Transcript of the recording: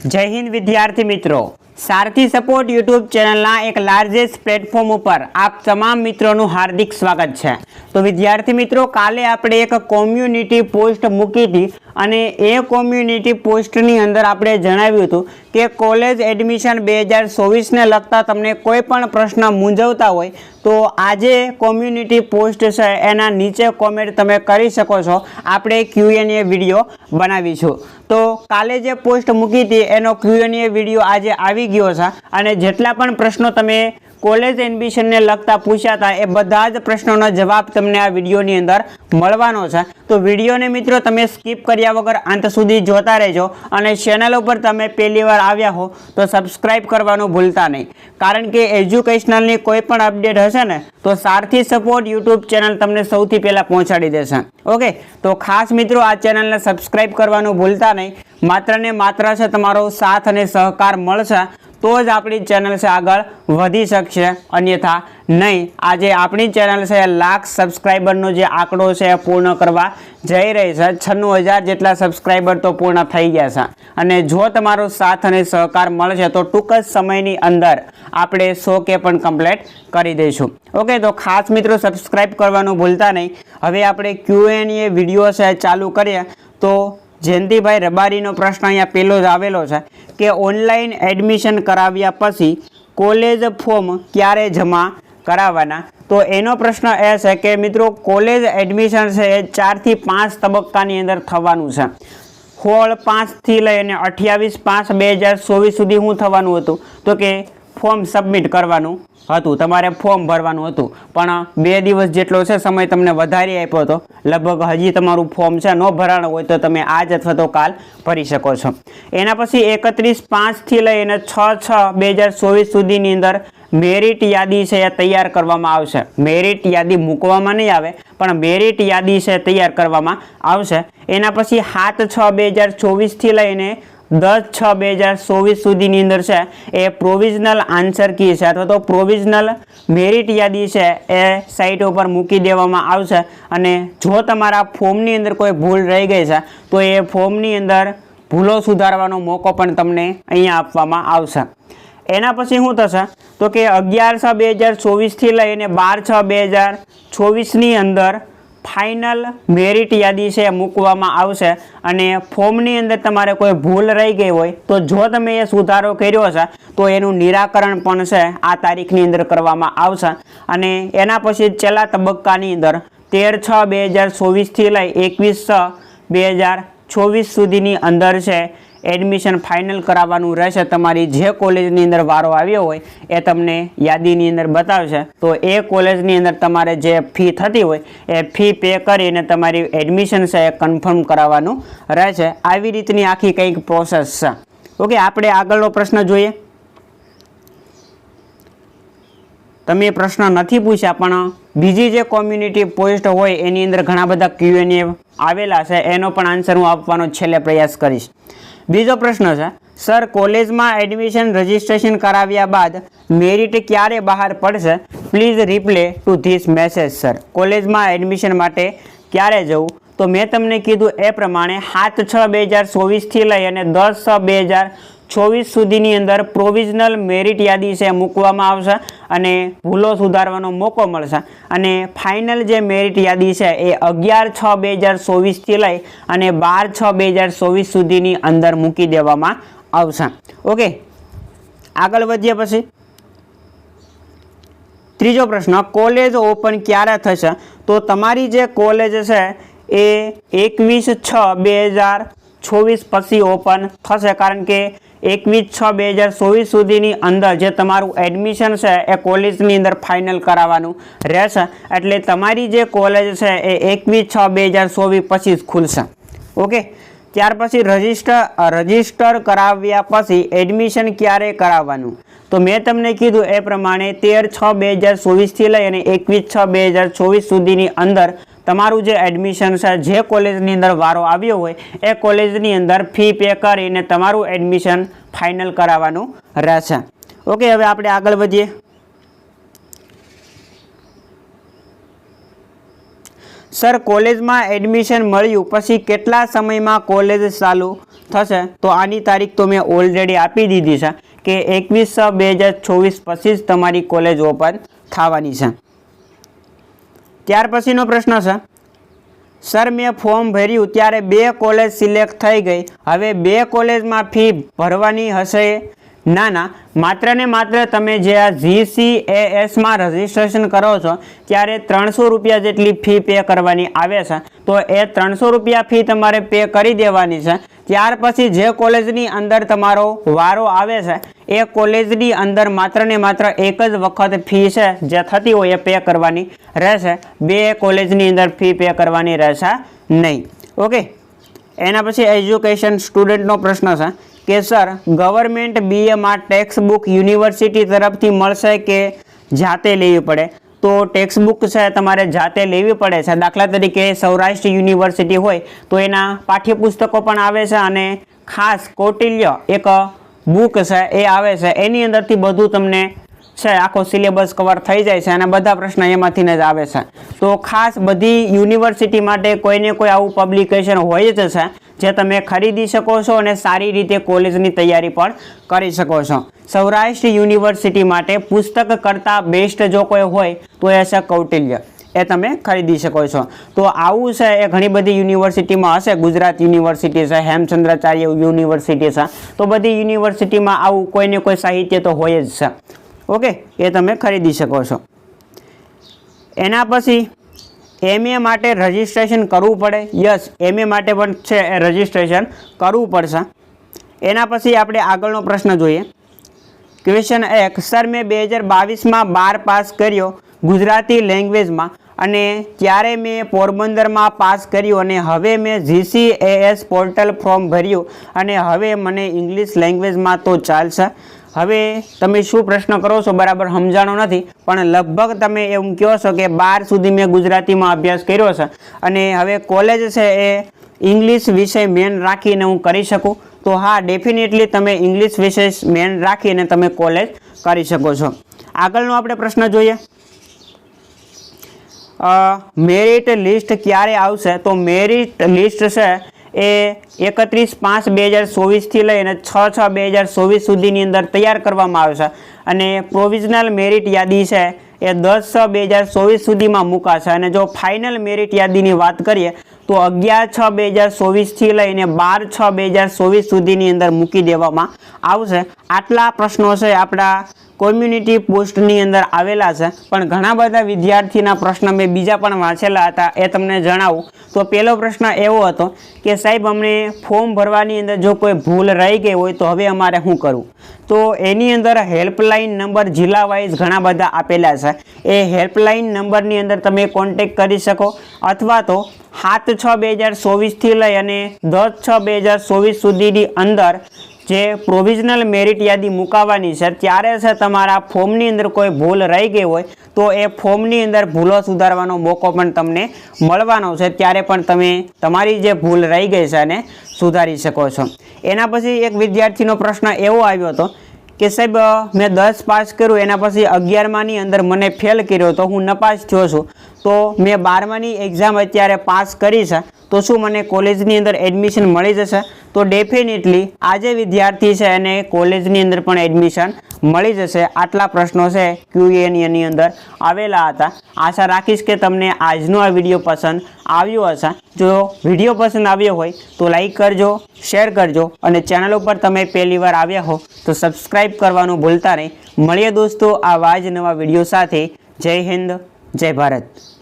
जय हिंद विद्यार्थी मित्रों, सारथी सपोर्ट यूट्यूब चैनल एक लार्जेस्ट प्लेटफॉर्म पर आप तमाम मित्रों हार्दिक स्वागत है। तो विद्यार्थी मित्रों, काले आपणे एक कम्युनिटी पोस्ट मूकी थी અને એ કોમ્યુનિટી પોસ્ટની અંદર આપણે જણાવ્યું હતું કે કોલેજ એડમિશન 2024 ને લગતા તમને કોઈ પણ પ્રશ્ન મૂંઝવતા હોય તો આજે કોમ્યુનિટી પોસ્ટ છે એના નીચે કોમેન્ટ તમે કરી શકો છો। આપણે Q&A વિડીયો બનાવીશું। તો કાલે જે પોસ્ટ મૂકી હતી એનો Q&A વિડીયો આજે આવી ગયો છે અને જેટલા પણ પ્રશ્નો તમે કોલેજ એડમિશનને લગતા પૂછ્યા હતા એ બધા જ પ્રશ્નોનો જવાબ તમને આ વિડીયોની અંદર મળવાનો છે। તો વિડીયોને મિત્રો તમે સ્કીપ કર્યા વગર અંત સુધી જોતા રહેજો અને ચેનલ ઉપર તમે પહેલી વાર આવ્યા હો તો સબસ્ક્રાઇબ કરવાનું ભૂલતા નહીં, કારણ કે એજ્યુકેશનલની કોઈ પણ અપડેટ હશે ને તો સારથી સપોર્ટ યુટ્યુબ ચેનલ તમને સૌથી પહેલાં પહોંચાડી દેશે। ઓકે, તો ખાસ મિત્રો આ ચેનલને સબસ્ક્રાઇબ કરવાનું ભૂલતા નહીં। માત્ર ને માત્ર છે તમારો સાથ અને સહકાર મળશે तो ज अपनी चैनल से आगळ वधी शकशे, अन्यथा नहीं। आज अपनी चैनल से लाख सब्सक्राइबर नो जे आंकड़ो है पूर्ण करवा जई रही है। 96,000 जेटला सब्सक्राइबर तो पूर्ण थई गया है अने जो तमारो साथ अने सहकार मळशे तो टूंक ज समयनी अंदर आपणे 100K पण कम्प्लीट करी दईशुं। ओके, तो खास मित्रों सब्सक्राइब करवानुं भूलता नहीं। हवे आपणे Q&A विडियो है चालू करीए। तो जयंतीभाई रबारीनो प्रश्न अहींया पेलो ज आवेलो छे के ऑनलाइन एडमिशन कराव्या पछी कॉलेज फॉर्म क्यारे जमा कराववाना। तो एनो प्रश्न ए छे के मित्रों कॉलेज एडमिशन छे 4 થી 5 तबक्कानी अंदर थवानुं छे। 16/5 થી लईने 28/5/2024 सुधी हुं थवानुं हतुं तो के फॉर्म सबमिट करवानुं हतुं, तमारे फॉर्म भरवानुं हतुं, पण 2 दिवस जेटलो छे समय तमने वधारी आप्यो हतो। लगभग हजी तमारुं फॉर्म छे न भराणुं होय तो तमे आज अथवा तो काल भरी शको छो। एना पछी 31/5 થી लईने 6/6/2024 सुधीनी अंदर मेरिट यादी है तैयार करवामां आवशे। मेरिट यादी मूकवामां नहीं आवे पण मेरिट यादी है तैयार करवामां आवशे। एना पछी 7/6/2024 थी लईने 10/6/2024 सुधीनी अंदर है ए प्रोविजनल आंसर की है अथवा तो प्रोविजनल मेरिट यादी है ए साइट पर मूकी देवामां आवशे। अने जो तमारा फॉर्मनी अंदर कोई भूल रही गई है तो ए फॉर्मनी अंदर भूलो सुधारवानो मौको पण तमने अहींया आपवामां आवशे। एना पछी शुं थशे तो कि 11/6/2024 थी लईने 12/6/2024 नी अंदर फाइनल मेरिट यादी है मूकवामां आवशे अने फॉर्मनी अंदर तमारे कोई भूल रही गई होय तो जो तमे ए सुधारो कर्यो छे तो एनुं निराकरण पण छे आ तारीखनी अंदर करवामां आवशे। अने एना पछी छेल्ला तबक्कानी अंदर 13/6/2024 थी लई 21/6/2024 सुधीनी अंदर छे एडमिशन फाइनल करावानुं रहेशे। तमारी जे कॉलेजनी अंदर वारो आव्यो होय ए तमने यादीनी अंदर बतावशे। तो ए कॉलेजनी अंदर तमारे जे फी थती होय ए फी पे करीने तमारी एडमिशन छे ए कन्फर्म करावानुं रहेशे। आवी रीतनी आखी कंईक प्रोसेस छे। ओके, आपणे आगळनो प्रश्न जोईए। तमे प्रश्न नहीं पूछा पण बीजी जे कम्युनिटी पोस्ट होय एनी अंदर घणा बधा Q&A आवेला छे एनो पण आंसर हूँ आपवानो छेल्ले प्रयास करीश। बीजो प्रश्न है सर कॉलेज में एडमिशन रजिस्ट्रेशन कराव्या बाद मेरिट क्यारे बहार पड़शे? Please reply to this message sir. College में एडमिशन माटे क्यारे जवुं? तो मैं तमने कीधुं ए प्रमाणे 7/6/2024 थी लई अने 10/6/2024 सुधीनी अंदर प्रोविजनल मेरिट यादी है मूकवामां आवशे अने भूलो सुधारवानो मौको मळशे। अने फाइनल जे मेरिट यादी है ए 11/6/2024 थी लई अने 12/6/2024 सुधीनी अंदर मूकी देवामां आवशे। ओके, आगळ वधीए पछी त्रीजो प्रश्न कॉलेज ओपन क्यारे थशे? तो तमारी जे कॉलेज है ए 21/6/2024 पछी ओपन थशे, कारण के 21/6/2024 सुधीनी अंदर जे तमारुं एडमिशन है ए कॉलेजनी अंदर फाइनल करावानुं रहेशे। एटले तमारी जे कॉलेज है ए 21/6/2024 पछी ज खुलशे। ओके, त्यार पछी रजिस्टर कराव्या पछी एडमिशन क्यारे कराववानुं? तो मैं तमने कीधुं ए प्रमाणे 13/6/2024 थी लई अने 21/6/2024 सुधीनी अंदर तमारुं जे एडमिशन है जे कॉलेजनी अंदर वारो आव्यो होय ए कॉलेजनी अंदर फी पे करीने तमारुं एडमिशन फाइनल कराववानुं रहेशे। ओके, हवे आपणे आगळ वधीए। सर कॉलेज में एडमिशन मळ्युं पछी केटला समय में कॉलेज चालू થશે તો આની તારીખ તો મેં ઓલરેડી આપી દીધી છે કે 21/6/2024 પછી જ તમારી કોલેજ ઓપન થવાની છે। ત્યાર પછીનો પ્રશ્ન છે, સર મેં ફોર્મ ભર્યું ત્યારે 2 કોલેજ સિલેક્ટ થઈ ગઈ, હવે 2 કોલેજમાં ફી ભરવાની હશે? ના, માત્ર ને માત્ર તમે જે આ GCASમાં રજિસ્ટ્રેશન કરો છો ત્યારે 300 રૂપિયા જેટલી ફી પે કરવાની આવે છે, તો એ 300 રૂપિયા ફી તમારે પે કરી દેવાની છે। ત્યાર પછી જે કોલેજની અંદર તમારો વારો આવે છે એ કોલેજની અંદર માત્ર ને માત્ર એક જ વખત ફી છે જે થતી હોય એ પે કરવાની રહેશે, 2 કોલેજની અંદર ફી પે કરવાની રહેશે નહીં। ઓકે, એના પછી એજ્યુકેશન સ્ટુડન્ટનો પ્રશ્ન છે કે સર ગવર્મેન્ટ BAમાં ટેક્સ્ટ બુક યુનિવર્સિટી તરફથી મળશે કે જાતે લેવી પડે? તો ટેક્સ્ટ બુક છે તમારે જાતે લેવી પડે છે। દાખલા તરીકે સૌરાષ્ટ્ર યુનિવર્સિટી હોય તો એના પાઠ્યપુસ્તકો પણ આવે છે અને ખાસ કૌટિલ્ય એક બુક છે એ આવે છે, એની અંદરથી બધું તમને છે આખો સિલેબસ કવર થઈ જાય છે અને બધા પ્રશ્ન એમાંથી જ આવે છે। તો ખાસ બધી યુનિવર્સિટી માટે કોઈને કોઈ આવું પબ્લિકેશન હોય જ છે જે તમે ખરીદી શકો છો અને સારી રીતે કોલેજની તૈયારી પણ કરી શકો છો। સૌરાષ્ટ્ર યુનિવર્સિટી માટે પુસ્તક કરતાં બેસ્ટ જો કોઈ હોય તો એ છે કૌટિલ્ય, એ તમે ખરીદી શકો છો। તો આવું છે એ ઘણી બધી યુનિવર્સિટીમાં હશે, ગુજરાત યુનિવર્સિટી છે, હેમચંદ્રાચાર્ય યુનિવર્સિટી છે, તો બધી યુનિવર્સિટીમાં આવું કોઈને કોઈ સાહિત્ય તો હોય જ છે। ઓકે, એ તમે ખરીદી શકો છો। એના પછી MA માટે રજિસ્ટ્રેશન કરવું પડે? યસ, MA માટે પણ છે એ રજિસ્ટ્રેશન કરવું પડશે। એના પછી આપણે આગળનો પ્રશ્ન જોઈએ। ક્વેશ્ચન 1, સર મેં 2022માં 12 પાસ કર્યો ગુજરાતી લેંગ્વેજમાં અને ત્યારે મેં પોરબંદરમાં પાસ કર્યું અને હવે મેં GCAS પોર્ટલ ફોર્મ ભર્યું અને હવે મને ઇંગ્લિશ લેંગ્વેજમાં તો ચાલશે? હવે તમે શું પ્રશ્ન કરો છો બરાબર સમજાણો નથી, પણ લગભગ તમે એમ કહો છો કે 12 સુધી મેં ગુજરાતીમાં અભ્યાસ કર્યો છે અને હવે કોલેજ છે એ ઇંગ્લિશ વિષય મેન રાખીને હું કરી શકું? તો હા, ડેફિનેટલી તમે ઇંગ્લિશ વિષય મેન રાખીને તમે કોલેજ કરી શકો છો। આગળનો આપણે પ્રશ્ન જોઈએ। મેરિટ લિસ્ટ ક્યારે આવશે? તો મેરિટ લિસ્ટ છે એ 31/5/2024 લઈ અને 6/6/2024 સુધીની અંદર તૈયાર કરવામાં આવશે અને પ્રોવિઝનલ મેરિટ યાદી છે એ 10/6/2024 સુધીમાં મુકાશે અને જો ફાઇનલ મેરિટ યાદીની વાત કરીએ તો 11/6/2024 લઈને 12/6/2024 સુધીની અંદર મૂકી દેવામાં આવશે। આટલા પ્રશ્નો છે આપણા કોમ્યુનિટી પોસ્ટની અંદર આવેલા છે, પણ ઘણા બધા વિદ્યાર્થીના પ્રશ્ન મેં બીજા પણ વાંચેલા હતા, એ તમને જણાવું। તો પહેલો પ્રશ્ન એવો હતો કે સાહેબ અમને ફોર્મ ભરવાની અંદર જો કોઈ ભૂલ રહી ગઈ હોય તો હવે અમારે શું કરવું? તો એની અંદર હેલ્પલાઇન નંબર જિલ્લા વાઇઝ ઘણા બધા આપેલા છે, એ હેલ્પલાઇન નંબરની અંદર તમે કોન્ટેક કરી શકો અથવા તો 7/6/2024 લઈ અને 10/6/2024 સુધીની અંદર જે પ્રોવિઝનલ મેરિટ યાદી મુકાવાની છે ત્યારે છે તમારા ફોર્મની અંદર કોઈ ભૂલ રહી ગઈ હોય તો એ ફોર્મની અંદર ભૂલો સુધારવાનો મોકો પણ તમને મળવાનો છે, ત્યારે પણ તમે તમારી જે ભૂલ રહી ગઈ છે એને સુધારી શકો છો। એના પછી એક વિદ્યાર્થીનો પ્રશ્ન એવો આવ્યો હતો કે સાહેબ મેં 10 પાસ કર્યું, એના પછી 11માની અંદર મને ફેલ કર્યો તો હું નપાસ થયો છું, તો મેં 12માની એક્ઝામ અત્યારે પાસ કરી છે તો શું મને કોલેજની અંદર એડમિશન મળી જશે? તો ડેફિનેટલી આ જે વિદ્યાર્થી છે એને કોલેજની અંદર પણ એડમિશન મળી જશે। આટલા પ્રશ્નો છે QAની અંદર આવેલા હતા। આશા રાખીશ કે તમને આજનો આ વિડીયો પસંદ આવ્યો હશે। જો વિડીયો પસંદ આવ્યો હોય તો લાઈક કરજો, શેર કરજો અને ચેનલ ઉપર તમે પહેલી વાર આવ્યા હો તો સબસ્ક્રાઈબ કરવાનું ભૂલતા નહીં। મળીએ દોસ્તો આવા જ નવા વિડીયો સાથે। જય હિન્દ, જય ભારત।